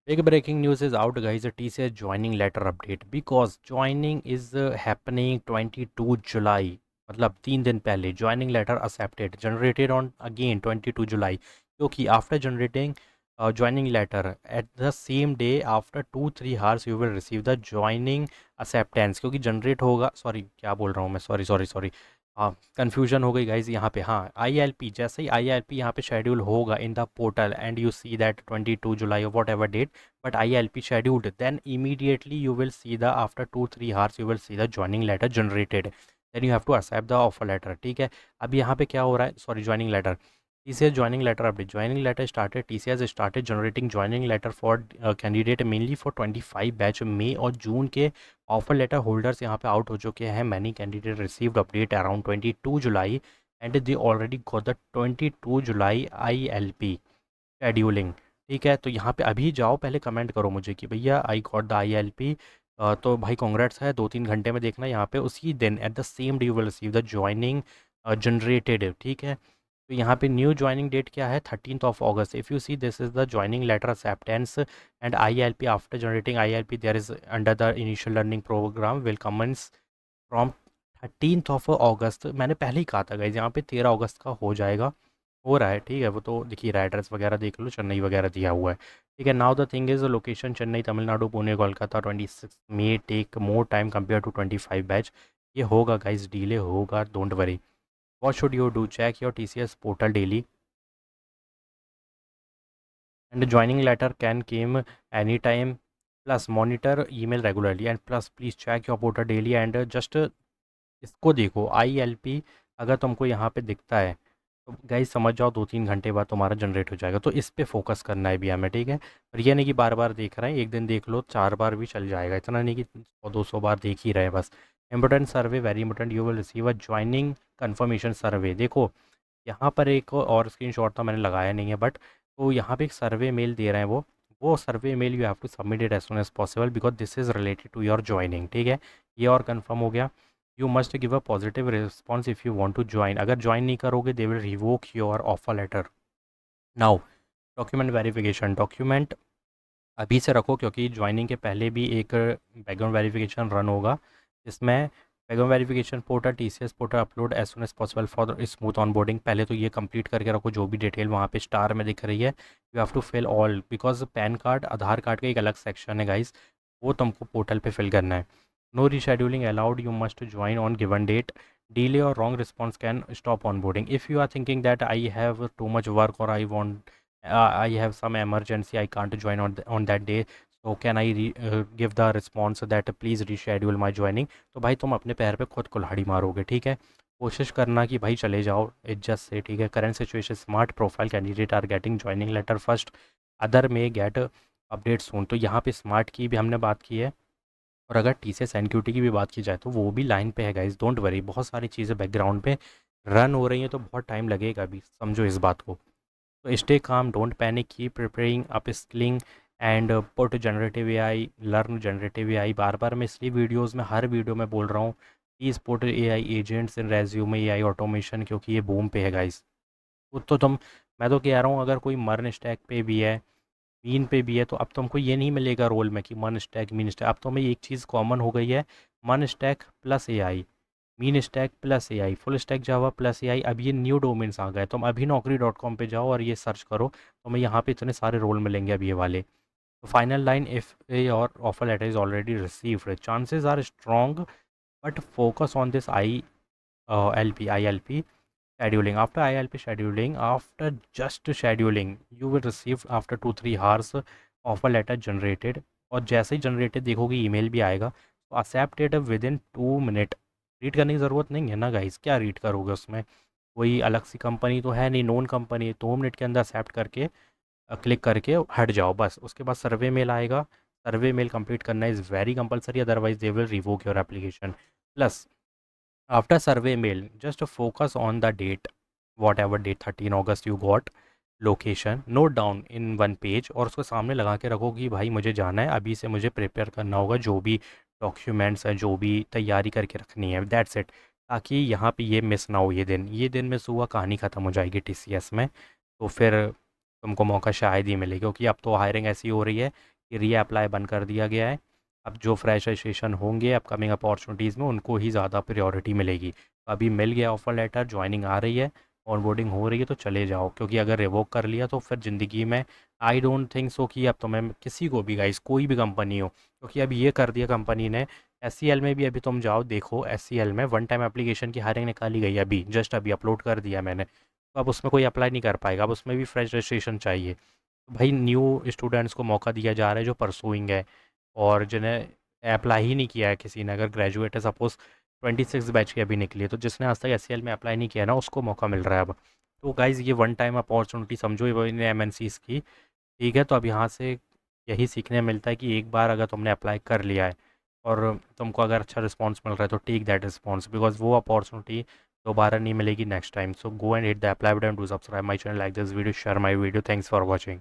Big breaking news is out, guys. A TCS joining letter update because joining is happening 22 July. मतलब 3 दिन पहले joining letter accepted generated on again 22 July. क्योंकि after generating joining letter at the same day after 2-3 hours you will receive the joining acceptance. क्योंकि generate होगा, sorry क्या बोल रहा हूँ मैं, सॉरी सॉरी सॉरी, हाँ कन्फ्यूजन हो गई गाइज यहाँ पे। हाँ ILP, जैसे ही ILP यहाँ पे शेड्यूल होगा in the portal and you see that 22 जुलाई और whatever date, but ILP scheduled, then immediately you will see the after 2-3 hours you will see the joining letter generated, then you have to accept the offer letter। ठीक है, अब यहाँ पे क्या हो रहा है, sorry joining letter, TCS joining letter update, joining letter started, TCS started generating joining letter for candidate mainly for 25 batch. मई और जून के ऑफर लेटर होल्डर्स यहाँ पे आउट हो चुके हैं। Many candidate received update around 22 July and they already got the 22 July ILP scheduling. ठीक है, तो यहाँ पे अभी जाओ, पहले कमेंट करो मुझे कि भैया आई गॉट द ILP। तो भाई कॉन्ग्रेट्स है, 2-3 घंटे में देखना यहाँ पे उसी दिन at the same day you will receive the joining generated. ठीक है, तो यहाँ पे न्यू ज्वाइनिंग डेट क्या है, 13 August। If you see this is the joining letter acceptance and ILP after generating ILP there is under the initial learning program will commence from 13 August। मैंने पहले ही कहा था गाइज, यहाँ पे 13 अगस्त का हो जाएगा, हो रहा है। ठीक है, वो तो देखिए रहा है, एड्रेस वगैरह देख लो, चेन्नई वगैरह दिया हुआ है। ठीक है, now the thing is location Chennai, Tamil Nadu, Pune, Kolkata. 26 मई take more time compare to 25 batch. ये होगा गाइज, डिले होगा, don't worry. What should you do, check your TCS portal daily and joining letter can came any time, plus monitor email regularly and plus please check your portal daily and just इसको देखो ILP। अगर तुमको यहाँ पे दिखता है तो guys समझ जाओ 2-3 घंटे बाद तुम्हारा जनरेट हो जाएगा। तो इस पे फोकस करना है भी हमें। ठीक है, और ये नहीं कि बार बार देख रहे हैं, एक दिन देख लो, 4 बार भी चल जाएगा, इतना नहीं कि 100-200 बार देख ही रहे बस। Important survey, very important, you will receive a joining confirmation survey. देखो यहाँ पर एक और स्क्रीनशॉट था, मैंने लगाया नहीं है बट, तो यहाँ पे एक सर्वे मेल दे रहे हैं वो survey mail you have to submit it as soon as possible because this is related to your joining. ठीक है, ये और कंफर्म हो गया। You must give a positive response if you want to join. अगर ज्वाइन नहीं करोगे they will revoke your offer letter. Now document verification, document अभी से रखो क्योंकि ज्वाइनिंग के पहले भी एक बैकग्राउंड वेरिफिकेशन रन होगा, जिसमें background verification portal TCS portal upload as soon as possible for smooth onboarding. पहले तो ये कंप्लीट करके रखो, जो भी डिटेल वहाँ पे स्टार में दिख रही है you have to fill all, because PAN card Aadhaar card का एक अलग सेक्शन है गाइस, वो तुमको पोर्टल पे फिल करना है। No rescheduling allowed, you must join on given date. Delay और wrong response can stop onboarding. If you are thinking that I have too much work और I have some emergency, I can't join on that day, so can I give the response that please reschedule my joining। तो भाई तुम अपने पैर पे खुद कुल्हाड़ी मारोगे। ठीक है, कोशिश करना कि भाई चले जाओ इज्जत से। ठीक है, current situation smart profile candidate are getting joining letter first, other में गेट अपडेट सून। तो यहाँ पे स्मार्ट की भी हमने बात की है, और अगर TCS NQT की भी बात की जाए तो वो भी लाइन पे है गाइज, डोंट वरी। बहुत सारी चीज़ें बैकग्राउंड पे रन हो रही हैं, तो बहुत टाइम लगेगा अभी, समझो इस बात को। तो stay calm, don't panic, keep preparing, up skilling and put generative AI, learn generative AI। बार बार मैं इसलिए वीडियोस में, हर वीडियो में बोल रहा हूँ, please put AI agents in resume, AI automation, क्योंकि ये बूम पे है गाइस। तो तुम, मैं तो कह रहा हूँ अगर कोई मर्न स्टैक पे भी है, मीन पे भी है, तो अब तुमको ये नहीं मिलेगा रोल में कि मन स्टैक मीन स्टैक। अब तुम्हें एक चीज़ कॉमन हो गई है, मन stack plus AI, mean stack plus AI, full stack Java plus AI। अब ये न्यू डोमेन्स आ गए, तुम अभी naukri.com पे जाओ और ये सर्च करो, तुम्हें यहाँ पे इतने सारे रोल मिलेंगे अब ये वाले। तो final line, if your offer letter is already received chances are strong, but focus on this ILP scheduling. After ILP scheduling, after just scheduling, you will receive after 2-3 hours offer letter generated। और जैसे ही generated देखोगे email भी आएगा, तो accept it within 2 minute. Read करने की ज़रूरत नहीं है ना गाइस, क्या रीड करोगे उसमें, कोई अलग सी कंपनी तो है नहीं, नोन कंपनी है। 2 मिनट के अंदर एक्सेप्ट करके क्लिक करके हट जाओ बस। उसके बाद सर्वे मेल आएगा, सर्वे मेल कंप्लीट करना is very compulsory, otherwise they will revoke your application. Plus after survey mail just focus on the date, whatever date 13 August you got, location note down in one page, और उसको सामने लगा के रखो कि भाई मुझे जाना है, अभी से मुझे प्रिपेयर करना होगा, जो भी डॉक्यूमेंट्स हैं, जो भी तैयारी करके रखनी है, दैट्स इट। ताकि यहाँ पे ये मिस ना हो, ये दिन मिस हुआ कहानी ख़त्म हो जाएगी TCS में। तो फिर तुमको मौका शायद ही मिले, क्योंकि अब तो हायरिंग ऐसी हो रही है कि रीअप्लाई बंद कर दिया गया है। अब जो फ्रेश रजिस्ट्रेशन होंगे अपकमिंग अपॉर्चुनिटीज़ में उनको ही ज़्यादा प्रायोरिटी मिलेगी। तो अभी मिल गया ऑफ़र लेटर, ज्वाइनिंग आ रही है, ऑनबोर्डिंग हो रही है, तो चले जाओ, क्योंकि अगर रिवोक कर लिया तो फिर ज़िंदगी में आई डोंट थिंक सो कि अब तुम्हें किसी को भी गाइस कोई भी कंपनी हो, क्योंकि अब ये कर दिया कंपनी ने। एस में भी अभी तुम जाओ देखो, एस में वन टाइम एप्लीकेशन की हायरिंग निकाली गई है, अभी जस्ट अभी अपलोड कर दिया मैंने। तो अब उसमें कोई अप्लाई नहीं कर पाएगा, अब उसमें भी फ्रेश रजिस्ट्रेशन चाहिए। तो भाई न्यू स्टूडेंट्स को मौका दिया जा रहा है जो परसुइंग है, और जिन्हें अप्लाई ही नहीं किया है किसी ने, अगर ग्रेजुएट है सपोज़ 26 बैच की अभी निकली है, तो जिसने आज तक एस में अप्लाई नहीं किया ना उसको मौका मिल रहा है अब। तो गाइज़ ये वन टाइम अपॉर्चुनिटी समझो ये इन एम की। ठीक है, तो अब यहाँ से यही सीखने मिलता है कि एक बार अगर तुमने अप्लाई कर लिया है और तुमको अगर अच्छा रिस्पॉन्स मिल रहा है तो टेक दैट रिस्पॉन्स, बिकॉज वो अपॉर्चुनिटी दोबारा नहीं मिलेगी next time. So go and hit the apply button, do subscribe my channel, like this video, share my video. Thanks for watching.